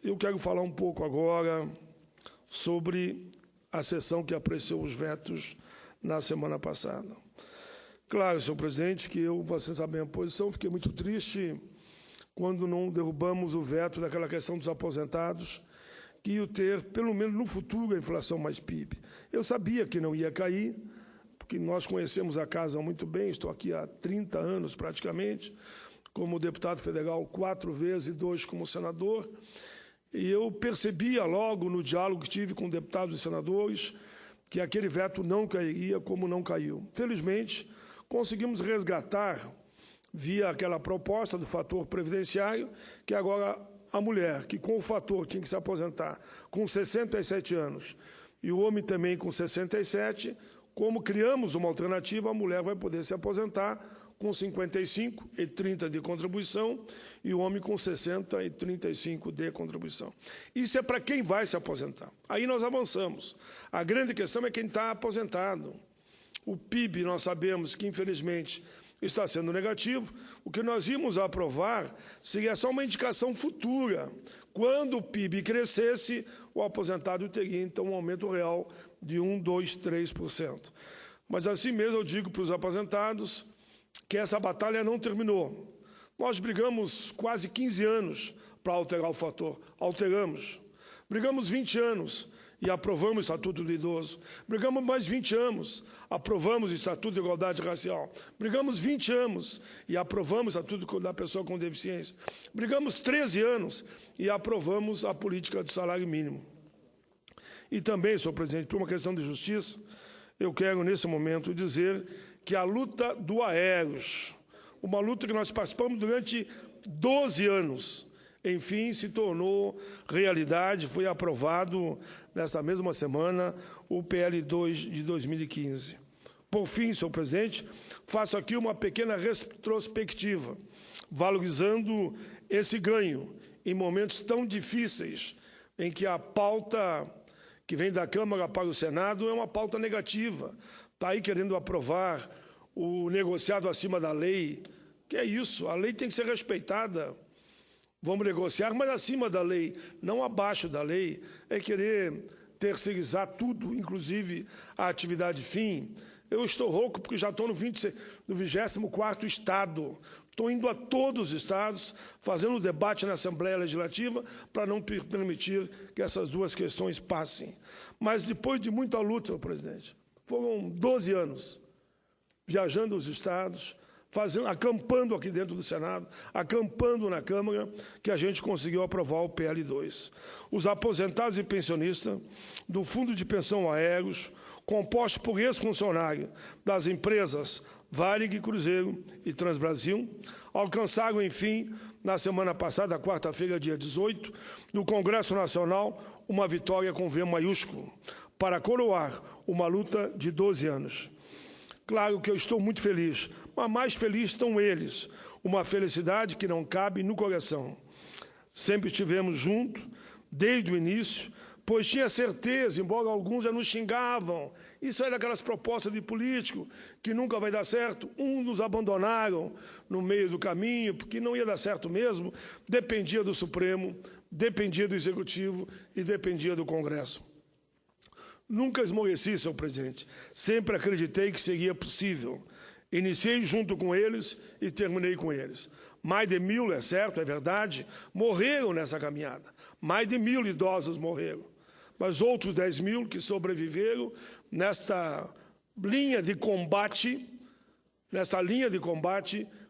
eu quero falar um pouco agora sobre a sessão que apreciou os vetos na semana passada. Claro, senhor presidente, que vocês sabem a posição, fiquei muito triste quando não derrubamos o veto daquela questão dos aposentados, que ia ter, pelo menos no futuro, a inflação mais PIB. Eu sabia que não ia cair, porque nós conhecemos a casa muito bem, estou aqui há 30 anos praticamente, como deputado federal 4 vezes e 2 como senador, e eu percebia logo no diálogo que tive com deputados e senadores que aquele veto não cairia como não caiu. Felizmente, conseguimos resgatar, via aquela proposta do fator previdenciário, que agora a mulher, que com o fator tinha que se aposentar com 67 anos, e o homem também com 67, como criamos uma alternativa, a mulher vai poder se aposentar com 55 e 30 de contribuição e o homem com 60 e 35 de contribuição. Isso é para quem vai se aposentar. Aí nós avançamos. A grande questão é quem está aposentado. O PIB, nós sabemos que, infelizmente, está sendo negativo. O que nós íamos aprovar seria só uma indicação futura. Quando o PIB crescesse, o aposentado teria, então, um aumento real de 1, 2, 3%. Mas, assim mesmo, eu digo para os aposentados que essa batalha não terminou. Nós brigamos quase 15 anos para alterar o fator. Alteramos. Brigamos 20 anos e aprovamos o Estatuto do Idoso. Brigamos mais 20 anos, aprovamos o Estatuto de Igualdade Racial. Brigamos 20 anos e aprovamos o Estatuto da Pessoa com Deficiência. Brigamos 13 anos e aprovamos a política do salário mínimo. E também, senhor presidente, por uma questão de justiça, eu quero, nesse momento, dizer que a luta do Aeros, uma luta que nós participamos durante 12 anos, enfim, se tornou realidade, foi aprovado nessa mesma semana o PL 2 de 2015. Por fim, senhor presidente, faço aqui uma pequena retrospectiva, valorizando esse ganho em momentos tão difíceis em que a pauta que vem da Câmara para o Senado é uma pauta negativa. Está aí querendo aprovar o negociado acima da lei. Que é isso? A lei tem que ser respeitada. Vamos negociar, mas acima da lei, não abaixo da lei. É querer terceirizar tudo, inclusive a atividade fim. Eu estou rouco porque já estou no 24º Estado. Estou indo a todos os estados, fazendo debate na Assembleia Legislativa para não permitir que essas duas questões passem. Mas depois de muita luta, senhor presidente, foram 12 anos viajando os estados, acampando aqui dentro do Senado, acampando na Câmara, que a gente conseguiu aprovar o PL 2. Os aposentados e pensionistas do Fundo de Pensão Aéreos, composto por ex-funcionários das empresas Varig, Cruzeiro e Transbrasil, alcançaram, enfim, na semana passada, quarta-feira, dia 18, no Congresso Nacional, uma vitória com V maiúsculo, para coroar uma luta de 12 anos. Claro que eu estou muito feliz, mas mais felizes estão eles, uma felicidade que não cabe no coração. Sempre estivemos juntos, desde o início, pois tinha certeza, embora alguns já nos xingavam, isso era aquelas propostas de político que nunca vai dar certo, uns nos abandonaram no meio do caminho, porque não ia dar certo mesmo, dependia do Supremo, dependia do Executivo e dependia do Congresso. Nunca esmoreci, senhor presidente, sempre acreditei que seria possível. Iniciei junto com eles e terminei com eles. Mais de 1.000, é certo, é verdade, morreram nessa caminhada. Mais de 1.000 idosos morreram. Mas outros 10.000 que sobreviveram nesta linha de combate,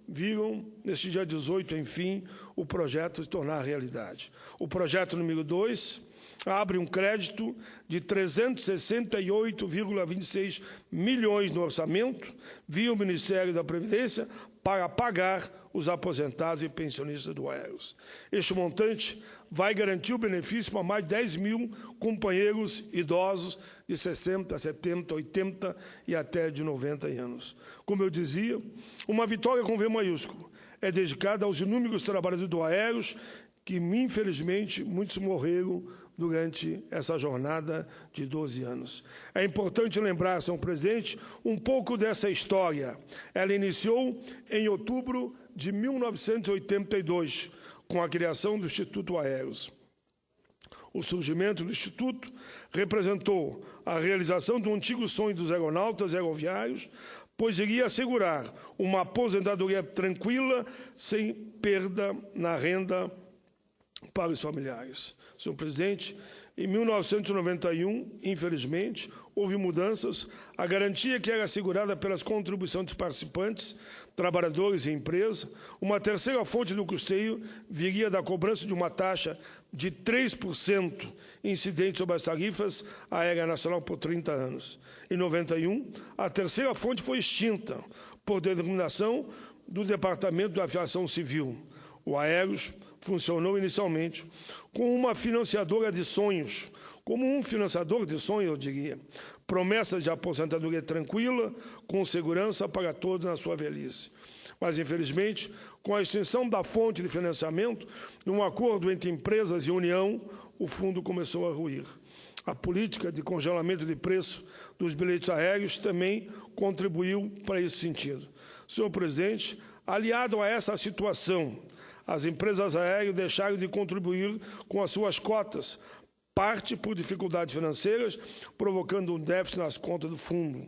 viram, neste dia 18, enfim, o projeto se tornar realidade. O projeto número 2 abre um crédito de 368,26 milhões no orçamento, via o Ministério da Previdência, para pagar os aposentados e pensionistas do Aeros. Este montante vai garantir o benefício para mais de 10.000 companheiros idosos de 60, 70, 80 e até de 90 anos. Como eu dizia, uma vitória com V maiúsculo é dedicada aos inúmeros trabalhadores do Aeros que, infelizmente, muitos morreram durante essa jornada de 12 anos. É importante lembrar, senhor presidente, um pouco dessa história. Ela iniciou em outubro de 1982, com a criação do Instituto Aeros. O surgimento do Instituto representou a realização do antigo sonho dos aeronautas e aeroviários, pois iria assegurar uma aposentadoria tranquila, sem perda na renda para os familiares. Senhor presidente, em 1991, infelizmente, houve mudanças. A garantia que era assegurada pelas contribuições dos participantes, trabalhadores e empresa, uma terceira fonte do custeio viria da cobrança de uma taxa de 3% incidente sobre as tarifas aéreas nacional por 30 anos. Em 91, a terceira fonte foi extinta por determinação do Departamento da Aviação Civil. O Aeros funcionou inicialmente como uma financiadora de sonhos, como um financiador de sonhos, eu diria. Promessas de aposentadoria tranquila, com segurança para todos na sua velhice. Mas, infelizmente, com a extinção da fonte de financiamento, num acordo entre empresas e União, o fundo começou a ruir. A política de congelamento de preço dos bilhetes aéreos também contribuiu para esse sentido. Senhor presidente, aliado a essa situação, as empresas aéreas deixaram de contribuir com as suas cotas, parte por dificuldades financeiras, provocando um déficit nas contas do fundo.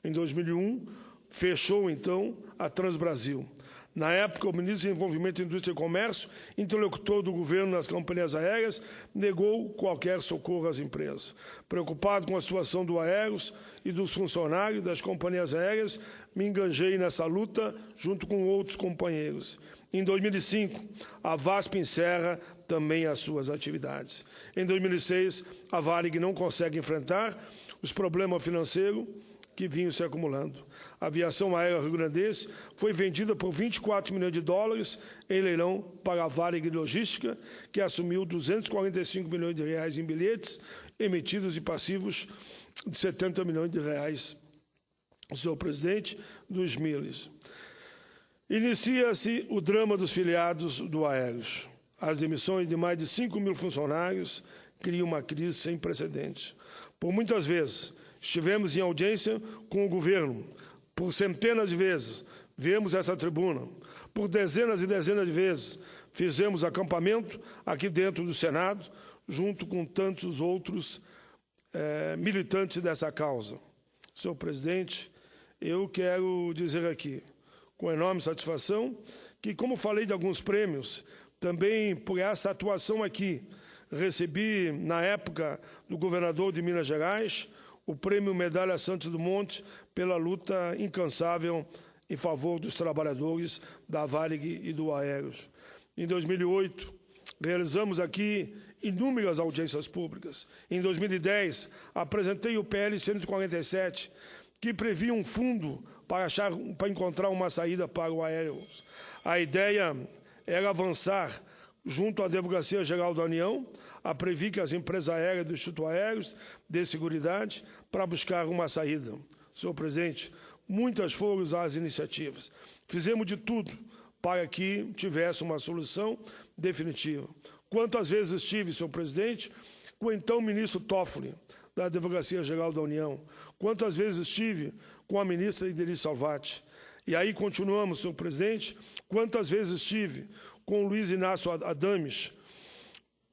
Em 2001, fechou, então, a Transbrasil. Na época, o ministro de Desenvolvimento, Indústria e Comércio, interlocutor do governo nas companhias aéreas, negou qualquer socorro às empresas. Preocupado com a situação do Aeros e dos funcionários das companhias aéreas, me engajei nessa luta junto com outros companheiros. Em 2005, a VASP encerra também as suas atividades. Em 2006, a Varig não consegue enfrentar os problemas financeiros que vinham se acumulando. A aviação aérea rio-grandense foi vendida por 24 milhões de dólares em leilão para a Varig Logística, que assumiu 245 milhões de reais em bilhetes emitidos e passivos de 70 milhões de reais. Senhor presidente, dos milhas. Inicia-se o drama dos filiados do Aeros. As demissões de mais de 5 mil funcionários criam uma crise sem precedentes. Por muitas vezes, estivemos em audiência com o governo. Por centenas de vezes, viemos essa tribuna. Por dezenas e dezenas de vezes, fizemos acampamento aqui dentro do Senado, junto com tantos outros militantes dessa causa. Senhor presidente, eu quero dizer aqui, com enorme satisfação, que, como falei de alguns prêmios, também por essa atuação aqui, recebi, na época do governador de Minas Gerais, o prêmio Medalha Santos Dumont pela luta incansável em favor dos trabalhadores da Varig e do Aeros. Em 2008, realizamos aqui inúmeras audiências públicas. Em 2010, apresentei o PL 147, que previa um fundo para encontrar uma saída para o Aeros. A ideia era avançar junto à Advocacia Geral da União, a prever que as empresas aéreas do Instituto Aéreos dê seguridade para buscar uma saída. Senhor presidente, muitas foram as iniciativas. Fizemos de tudo para que tivesse uma solução definitiva. Quantas vezes estive, senhor presidente, com o então ministro Toffoli, da Advocacia Geral da União. Quantas vezes estive com a ministra Ideli Salvati. E aí continuamos, senhor presidente, quantas vezes estive com o Luiz Inácio Adames,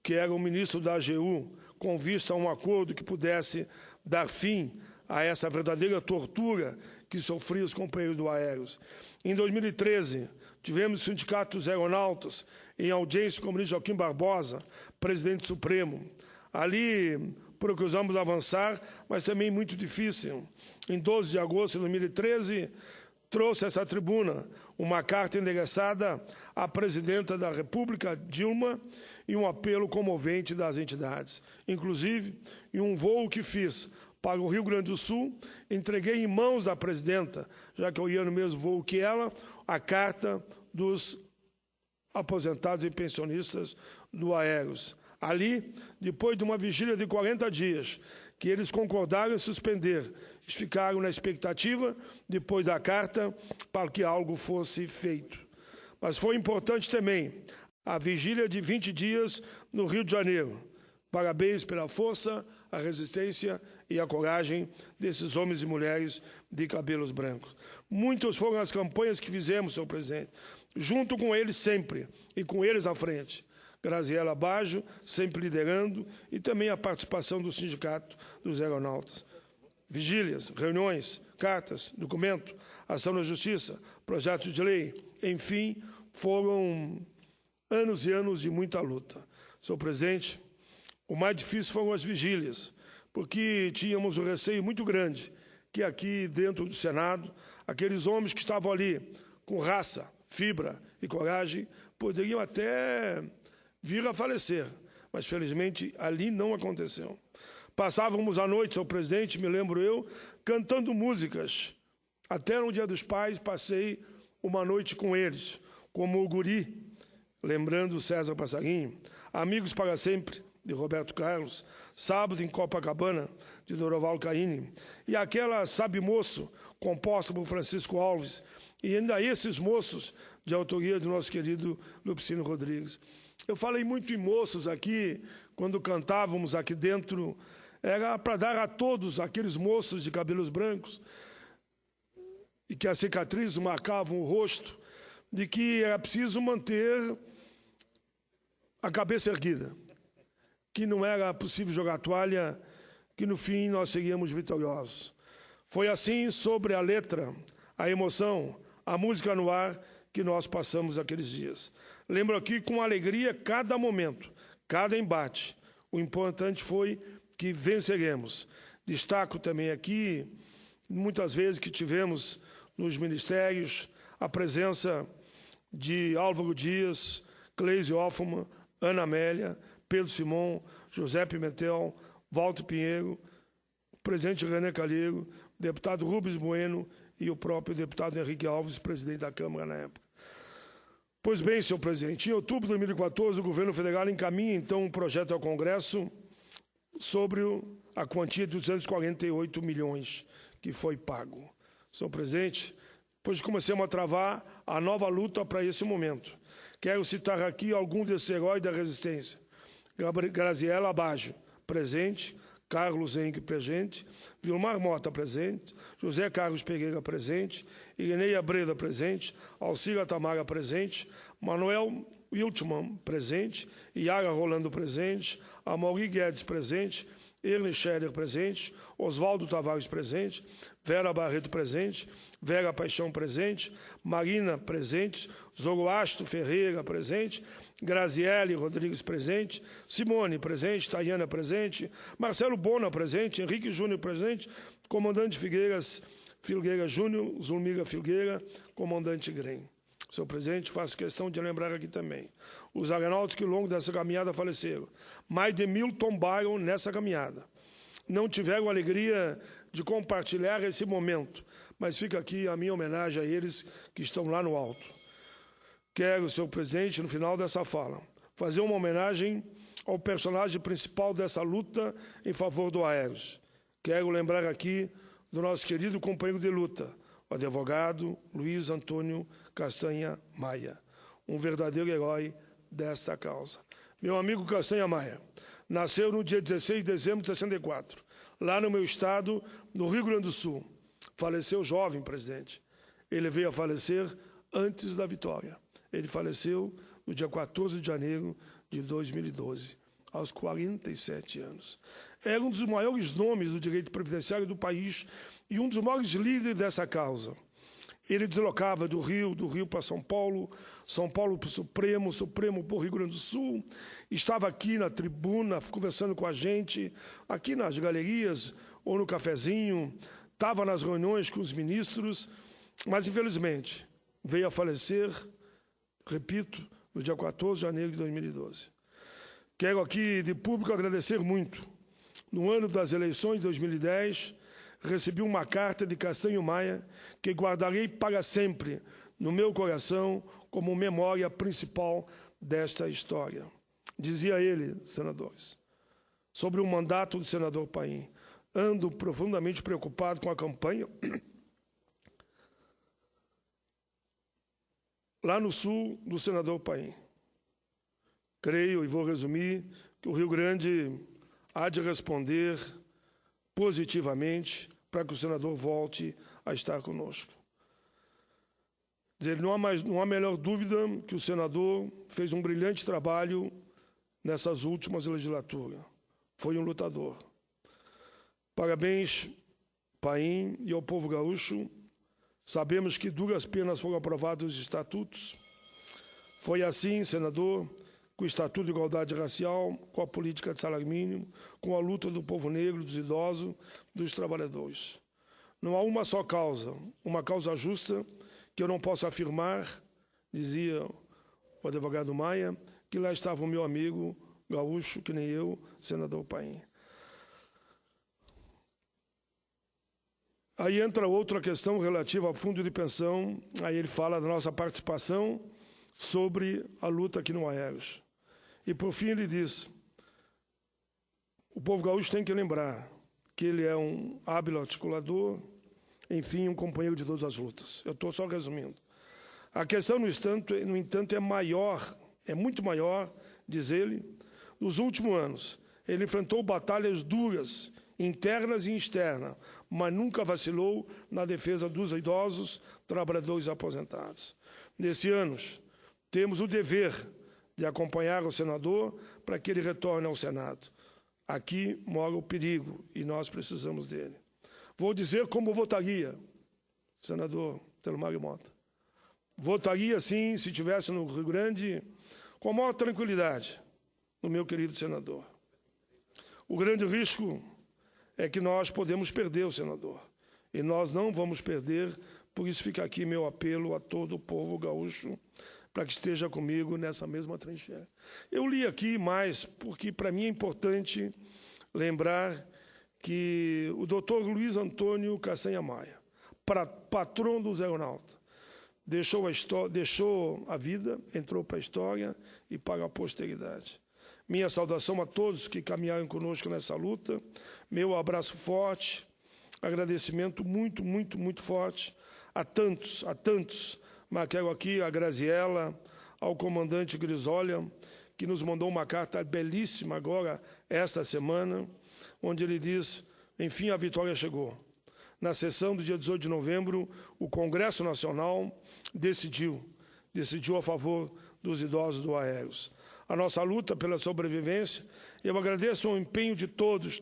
que era o ministro da AGU, com vista a um acordo que pudesse dar fim a essa verdadeira tortura que sofriam os companheiros do Aeros. Em 2013, tivemos o Sindicato dos Aeronautas em audiência com o ministro Joaquim Barbosa, presidente supremo. Ali procuramos avançar, mas também muito difícil. Em 12 de agosto de 2013, trouxe a essa tribuna uma carta endereçada à presidenta da República, Dilma, e um apelo comovente das entidades. Inclusive, em um voo que fiz para o Rio Grande do Sul, entreguei em mãos da presidenta, já que eu ia no mesmo voo que ela, a carta dos aposentados e pensionistas do Aeros. Ali, depois de uma vigília de 40 dias, que eles concordaram em suspender, eles ficaram na expectativa, depois da carta, para que algo fosse feito. Mas foi importante também a vigília de 20 dias no Rio de Janeiro. Parabéns pela força, a resistência e a coragem desses homens e mulheres de cabelos brancos. Muitas foram as campanhas que fizemos, senhor presidente, junto com eles sempre e com eles à frente. Graziela Baggio, sempre liderando, e também a participação do Sindicato dos Aeronautas. Vigílias, reuniões, cartas, documento, ação na Justiça, projetos de lei, enfim, foram anos e anos de muita luta. Senhor presidente, o mais difícil foram as vigílias, porque tínhamos um receio muito grande que aqui dentro do Senado, aqueles homens que estavam ali com raça, fibra e coragem, poderiam até vir a falecer, mas felizmente ali não aconteceu. Passávamos a noite, senhor presidente, me lembro eu, cantando músicas. Até no Dia dos Pais passei uma noite com eles, como o Guri, lembrando César Passarinho, Amigos para Sempre, de Roberto Carlos, Sábado em Copacabana, de Doroval Caymmi, e aquela Sabe Moço, composta por Francisco Alves, e ainda esses moços, de autoria do nosso querido Lupicínio Rodrigues. Eu falei muito em moços aqui, quando cantávamos aqui dentro, era para dar a todos aqueles moços de cabelos brancos, e que as cicatrizes marcavam o rosto, de que era preciso manter a cabeça erguida, que não era possível jogar toalha, que no fim nós seríamos vitoriosos. Foi assim, sobre a letra, a emoção, a música no ar, que nós passamos aqueles dias. Lembro aqui com alegria cada momento, cada embate. O importante foi que venceremos. Destaco também aqui, muitas vezes que tivemos nos ministérios, a presença de Álvaro Dias, Cleise Hoffmann, Ana Amélia, Pedro Simon, José Pimentel, Walter Pinheiro, o presidente René Calheiro, deputado Rubens Bueno e o próprio deputado Henrique Alves, presidente da Câmara na época. Pois bem, senhor presidente, em outubro de 2014, o governo federal encaminha, então, um projeto ao Congresso sobre a quantia de 248 milhões que foi pago. Senhor presidente, depois comecemos a travar a nova luta para esse momento. Quero citar aqui alguns desses heróis da resistência. Graziela Baggio, presente. Carlos Henrique, presente. Vilmar Mota, presente. José Carlos Pereira, presente. Ireneia Breda, presente. Alcira Tamara, presente. Manuel Wiltman, presente. Yara Rolando, presente. Amaury Guedes, presente. Ernie Scherer, presente. Oswaldo Tavares, presente. Vera Barreto, presente. Vera Paixão, presente. Marina, presente. Zoroastro Ferreira, presente. Graziele Rodrigues, presente. Simone, presente. Tayana, presente. Marcelo Bona, presente. Henrique Júnior, presente. Comandante Filgueira Júnior. Zulmira Filgueira. Comandante Grem. Senhor presidente, faço questão de lembrar aqui também. Os aeronautas que ao longo dessa caminhada faleceram. Mais de 1000 tombaram nessa caminhada. Não tiveram a alegria de compartilhar esse momento, mas fica aqui a minha homenagem a eles que estão lá no alto. Quero, senhor presidente, no final dessa fala, fazer uma homenagem ao personagem principal dessa luta em favor do Aeros. Quero lembrar aqui do nosso querido companheiro de luta, o advogado Luiz Antônio Castanha Maia, um verdadeiro herói desta causa. Meu amigo Castanha Maia nasceu no dia 16 de dezembro de 64, lá no meu estado, no Rio Grande do Sul. Faleceu jovem, presidente. Ele veio a falecer antes da vitória. Ele faleceu no dia 14 de janeiro de 2012, aos 47 anos. Era um dos maiores nomes do direito previdenciário do país e um dos maiores líderes dessa causa. Ele deslocava do Rio para São Paulo para o Supremo, Supremo para o Rio Grande do Sul, estava aqui na tribuna, conversando com a gente, aqui nas galerias ou no cafezinho, estava nas reuniões com os ministros, mas, infelizmente, veio a falecer, repito, no dia 14 de janeiro de 2012. Quero aqui, de público, agradecer muito. No ano das eleições de 2010, recebi uma carta de Castanho Maia que guardarei para sempre no meu coração como memória principal desta história. Dizia ele, senadores, sobre o mandato do senador Paim: ando profundamente preocupado com a campanha lá no sul do senador Paim. Creio, e vou resumir, que o Rio Grande há de responder positivamente para que o senador volte a estar conosco. Dizer, não há melhor dúvida que o senador fez um brilhante trabalho nessas últimas legislaturas. Foi um lutador. Parabéns, Paim, e ao povo gaúcho. Sabemos que duras penas foram aprovados os estatutos. Foi assim, senador, com o Estatuto de Igualdade Racial, com a política de salário mínimo, com a luta do povo negro, dos idosos, dos trabalhadores. Não há uma só causa, uma causa justa, que eu não possa afirmar, dizia o advogado Maia, que lá estava o meu amigo gaúcho, que nem eu, senador Paim. Aí entra outra questão relativa ao fundo de pensão, aí ele fala da nossa participação sobre a luta aqui no Aeros. E, por fim, ele diz, o povo gaúcho tem que lembrar que ele é um hábil articulador, enfim, um companheiro de todas as lutas. Eu estou só resumindo. A questão, no entanto, é maior, é muito maior, diz ele. Nos últimos anos, ele enfrentou batalhas duras, internas e externas, mas nunca vacilou na defesa dos idosos, trabalhadores aposentados. Nesse ano, temos o dever de acompanhar o senador para que ele retorne ao Senado. Aqui mora o perigo e nós precisamos dele. Vou dizer como votaria, senador Telmário Mota. Votaria, sim, se estivesse no Rio Grande, com a maior tranquilidade, no meu querido senador. O grande risco é que nós podemos perder o senador. E nós não vamos perder, por isso fica aqui meu apelo a todo o povo gaúcho, para que esteja comigo nessa mesma trincheira. Eu li aqui mais, porque para mim é importante lembrar que o doutor Luiz Antônio Castanha Maia, patrão dos aeronautas, deixou a vida, entrou para a história e para a posteridade. Minha saudação a todos que caminharam conosco nessa luta, meu abraço forte, agradecimento muito, muito, muito forte a tantos, mas quero aqui a Graziella, ao comandante Grisolha, que nos mandou uma carta belíssima agora, esta semana, onde ele diz, enfim, a vitória chegou. Na sessão do dia 18 de novembro, o Congresso Nacional decidiu a favor dos idosos do Aeros. A nossa luta pela sobrevivência, eu agradeço o empenho de todos,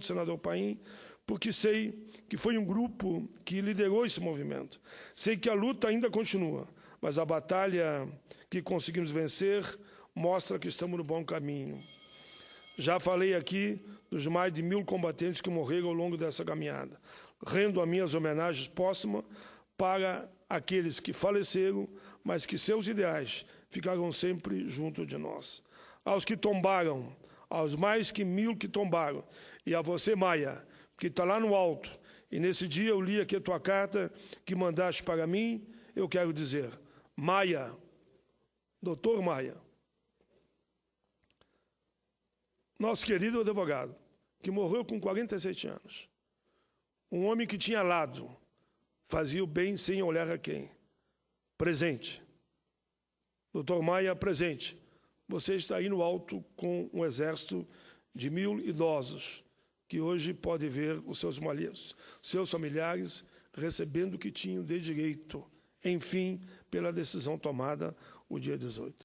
senador Paim, porque sei que foi um grupo que liderou esse movimento. Sei que a luta ainda continua, mas a batalha que conseguimos vencer mostra que estamos no bom caminho. Já falei aqui dos mais de 1000 combatentes que morreram ao longo dessa caminhada. Rendo as minhas homenagens póstumas para aqueles que faleceram, mas que seus ideais ficaram sempre junto de nós. Aos que tombaram, aos mais que 1000 que tombaram, e a você, Maia, que está lá no alto, e nesse dia eu li aqui a tua carta que mandaste para mim, eu quero dizer, Maia, doutor Maia, nosso querido advogado, que morreu com 47 anos, um homem que tinha lado, fazia o bem sem olhar a quem. Presente. Doutor Maia, presente. Você está aí no alto com um exército de 1000 idosos, que hoje pode ver os seus familiares recebendo o que tinham de direito, enfim, pela decisão tomada o dia 18.